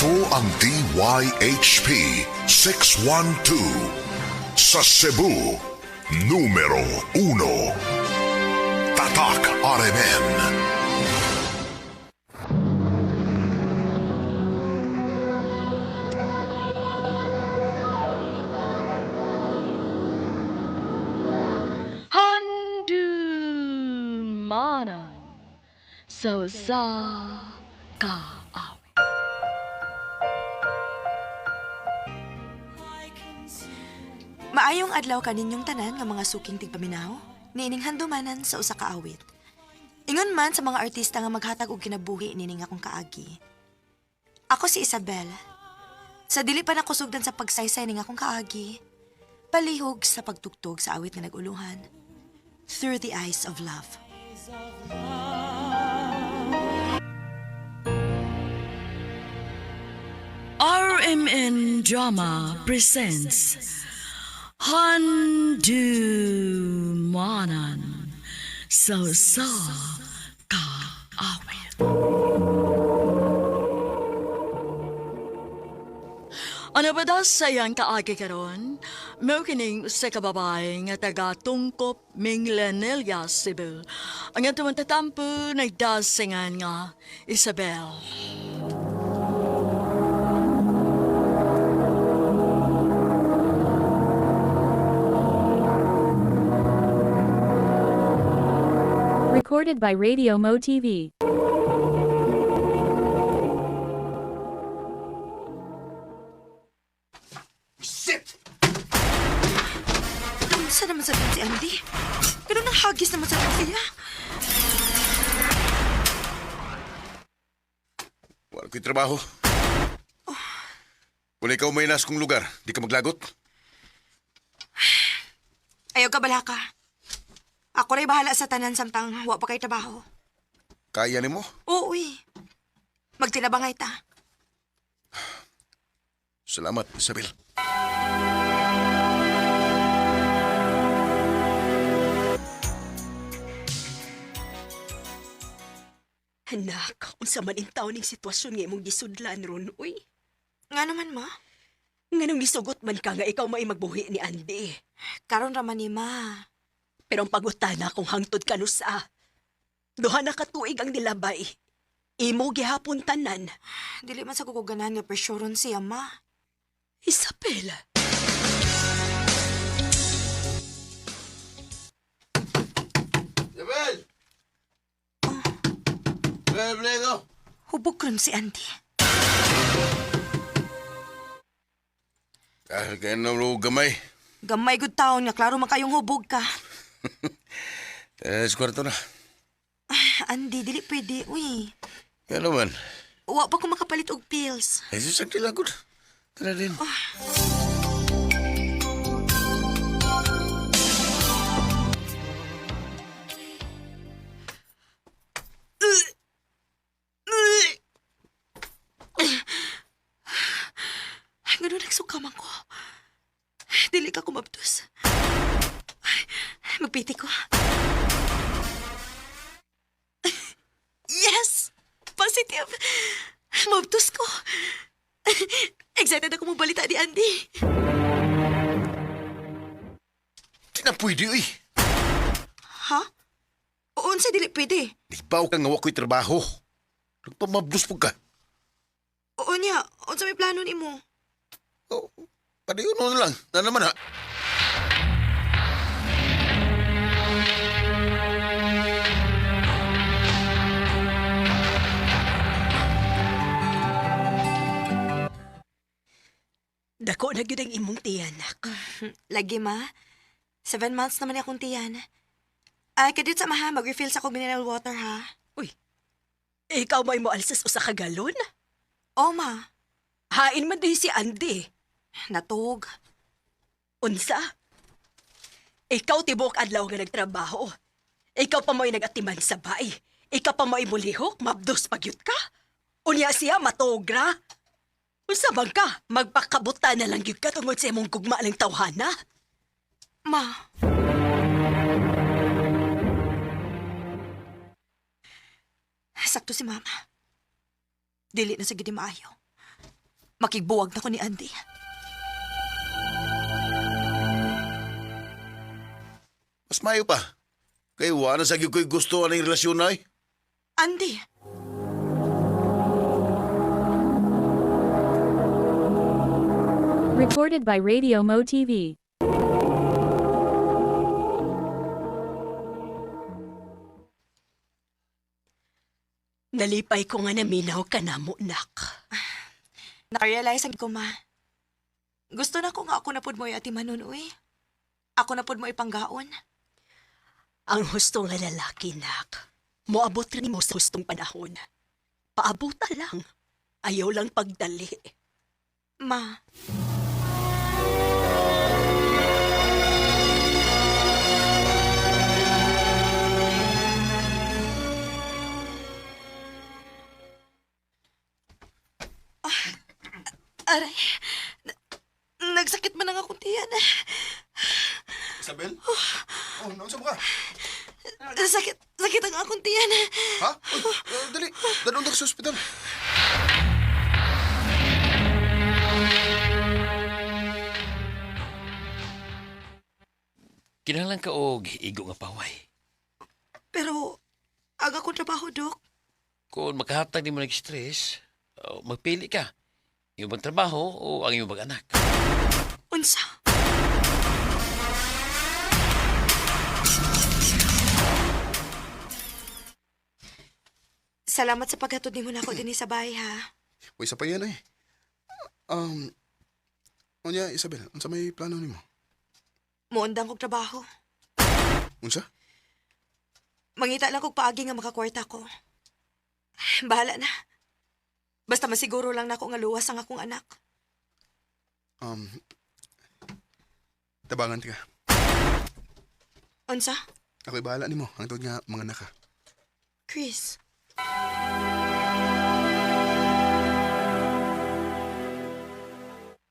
Ito ang DYHP 612 sa Cebu, numero 1. Tatak RMN. Handumanan sa kaawit. Maayong adlaw kaninyong tanan nga mga suking tigpaminaw, niining handumanan sa usa ka awit. Ingon man sa mga artista nga maghatag og kinabuhi nining akong kaagi. Ako si Isabel. Sa dili pa nakusugdan sa pagsaysay ning akong kaagi, palihog sa pagtugtog sa awit nga naguluhan, Through the Eyes of Love. RMN Drama presents Handumanan sa kaawit. Ano ba daw sayang kaagi karon? Mao kining sa kababay nga taga Tungkop Minglanilla, Cebu. Ang atong tatampo nagdasingan nga Isabel. Recorded by Radio Mo TV. Saan naman sa si Andy? Pero nahagis naman sa siya. Wala ko'y trabaho. Kung ikaw may nas kong lugar, di ka maglagot. Ayaw ka bala ka. Ako rin bahala sa tanan samtang wa pa kay trabaho. Kaya ni mo? Oo, magtinabangay ta. Salamat, Isabel. Anak, unsa man in taon ning sitwasyon nga imong gisudlan ron, uy. Nga naman, ma. Nganong nisugot man ka nga ikaw may magbuhi ni Andy. Karon raman ni ma. Pero ang pagutana kung hangtod ka no sa. Duha na katuig ang nilabay. Imo gihapon tanan. Dili man sa kukuganan nga presyoron siya, ma. Isabel. Isabel! Isabel, ko! Hubog ron si Andy. Kahit kaya na mo gamay. Gamay gud taon nga klaro man kayong hubog ka. Sa kwarto na. Andy, dili pwede, uy. Kaya naman. Wa pa ko makapalit og pills. Ay, susag tilagod. Tara din. Ganun nagsukaman ko. Dili ka kumabtos. Magpiti ko. Yes! Positive! Mabtos ko. Excited ako mabalita ni Andy. Di na pwede, uy. Ha? Oon sa dili pwede. Di ba ka nga wako'y trabaho? Nagpamabdos po ka. Oo niya. Oon sa may plano ni mo. Oh, padayon mo na lang. Na naman, ha? Dako na gyud ang imong tiyanak. Lagi, ma. 7 months naman akong tiyan. Ay, kadit sa maha, mag-refill sa kong mineral water, ha? Uy. Ikaw may mo alsas usa ka galon? Oo, ma. Hain man din si Andy. Natog. Unsa? Ikaw tibok adlaw nga nagtrabaho. Ikaw pa mo'y nag-atiman sa bay. Ikaw pa mo'y mulihok, mabdos pagyut ka. Unya siya matogra. Unsa bang ka? Magpakabuta na lang gyud ka tungod sa imong gugma ng tawhana. Ma. Sakto si Mama. Dili na sa gidi maayo. Makigbuwag na ko ni Andy. Mas mayo pa. Kay wala sa gyud ko'y gusto aning relasyon na Andy! Recorded by Radio Mo TV. Nalipay ko nga naminaw ka na mo, nak. Nakarealize ang ko, ma. Gusto na ko nga ako na pud mo ati manon, uy. Ako na pud mo ipanggaon. Ang husto nga lalaki, nak. Moabot rin mo sa hustong panahon. Paabuta lang. Ayaw lang pagdali. Ma, aray. Nagsakit man ang akong tiyan. Isabel? Oh, naunsa mo ka? Sakit ang akong tiyan. Ha? Uy, dali. Dalawang ka sa ospital. Kinahanglan ka og igo nga paway. Pero, aga ko trabaho, Dok. Kung makahatag nimo ng stress, magpili ka. Iyong bang trabaho o ang iyong bang anak. Unsa? Salamat sa paghatod nimo na ako din sa bahay, ha? Uy, isa pa yan eh. Unya, Isabel, unsa may plano nimo? Muundang kog trabaho. Unsa? Mangita lang kog paagi nga makakwarta ko. Bahala na. Basta masiguro lang na ako nga luwas ang akong anak. Tabangan ka. Unsa? Ako'y bahala nimo, ang tawag nga mga naka. Chris.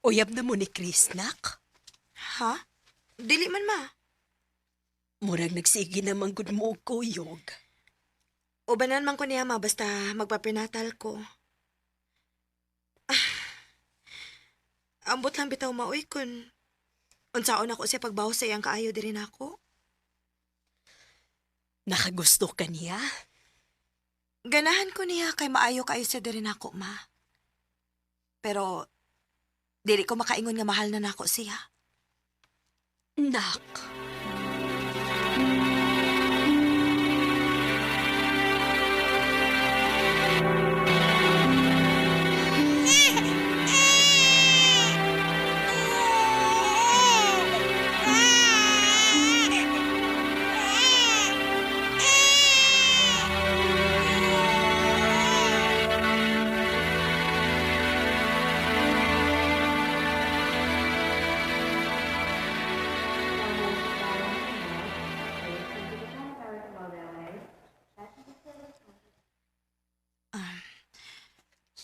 Uyab na mo ni Chris, nak. Ha? Dili man, ma. Murag nagsige naman gud mo og kuyog. Ubanan man ko niya, ma, basta magpaprenatal ko. Ambot lang bitaw maoy kun unsaon ako siya pagbaw sa iyang kaayo diri nako. Nakagusto ka niya? Ganahan ko niya kay maayo kaayo siya diri nako, ma. Pero dili ko makaingon nga mahal na nako siya. Nak.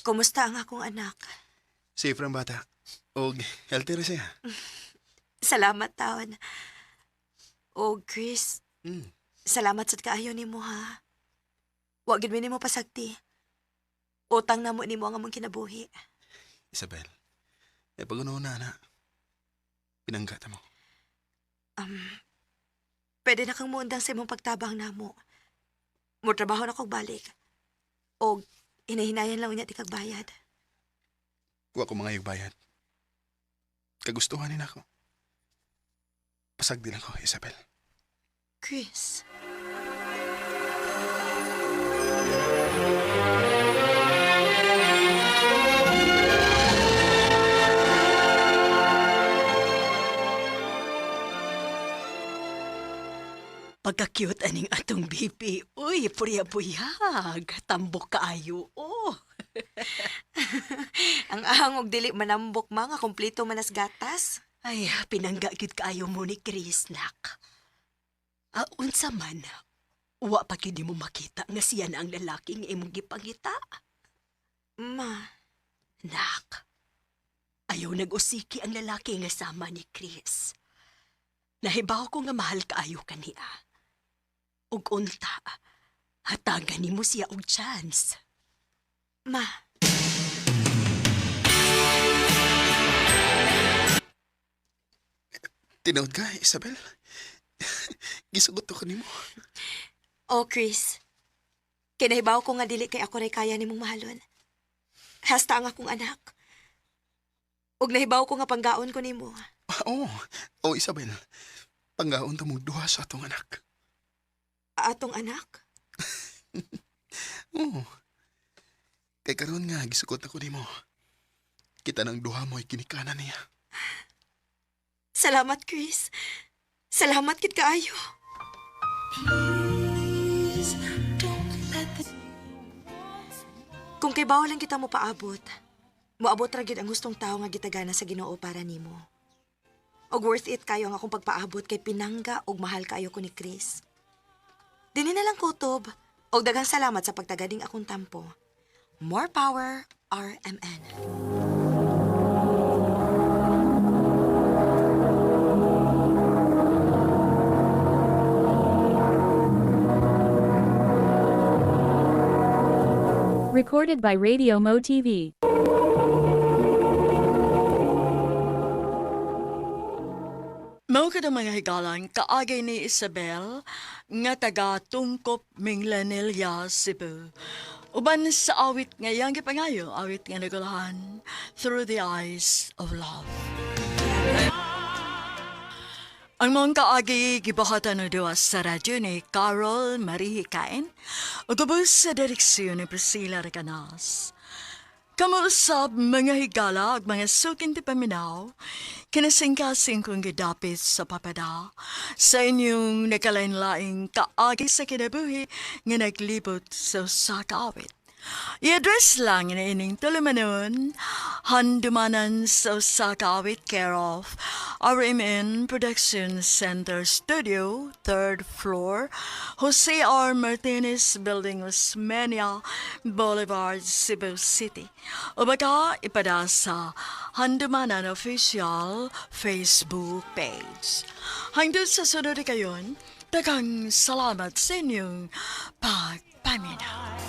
Kumusta ang akong anak? Safe ang bata. Og healthy ra siya. Salamat taon. O Chris, Hmm. salamat sa kaayo nimo, ha. Wa gid mi nimo pasagti. Utang na mo nimo ang among kinabuhi. Isabel, pag-unaw na. Pinanggata mo. Pwede na kang muundang sa imong pagtabang namo. Mo trabaho na kog balik. O hinahinayan lang unya ti kag bayad. Wa ko mga bayad. Kagustuhan nila ako. Pasagdi lang ko, Isabel. Chris. Pagka-cute aning atong bibi. Uy, purya-buyag. Tambok kaayo. Oh. Ang ahang og dili manambok mga kompleto manas gatas. Ay, pinangga gid kaayo mo ni Chris, nak. Unsa man, wa pa gid mo makita nga siya na ang lalaki nga imong gipangita. Ma, Nak, ayaw nag-usiki ang lalaki nga sama ni Chris. Nahibaw ko nga mahal kaayo kaniya. Ug unta, hatagan nimo siya og chance. ma. Tinood ka, Isabel? Gisugot ko nimo. Oh, Chris. Kinahibaw ko nga dili kay ako ray kaya nimong mahalon. Hasta ang akong anak. Ug nahibaw ko nga panggaon ko nimo. Oo. Oh, Isabel. Panggaon ta mo duha sa atong anak. Atong anak? Oo. Kay karon nga gisugot ako nimo. Kita nang duha mo ay kinikanan niya. Salamat, Chris. Salamat kit kaayo. Kung kay bawal lang kita mo paabot, moabot ra gyud ang gustong tao nga gitagana sa Ginoo para nimo. Og worth it kayo ang akong pagpaabot kay pinangga og mahal kayo ko ni Chris. Dili na lang kutob og daghang salamat sa pagtagading akong tampo. More power, RMN. Recorded by Radio Mo TV. Mao kada mga higalan kaagay ni Isabel nga taga Tungkop Minglanilla, Cebu. Uban sa awit nga yang gipangayo, awit nga nagulahan, Through the Eyes of Love. Ang mga kaagi gibahatan na duwa sa radyo ni Carol Marie Hikain o gabos sa direksyon ni Priscilla Recanas. Kamuusap mga higala ag mga sukin ti paminaw, kinasingkasing kong gidapit sa papada sa inyong nakalain-laing kaagi sa kinabuhi nga naglibot sa sakawit. I-address lang na ining tulumanon, handumanan sa sakawit care of RMN Production Center Studio, 3rd floor, Jose R. Martinez Building, Osmeña Boulevard, Cebu City. O baka ipada sa Handumanan Official Facebook page. Hanggang sa sunod kayon, daghang salamat sa inyong pagpaminaw.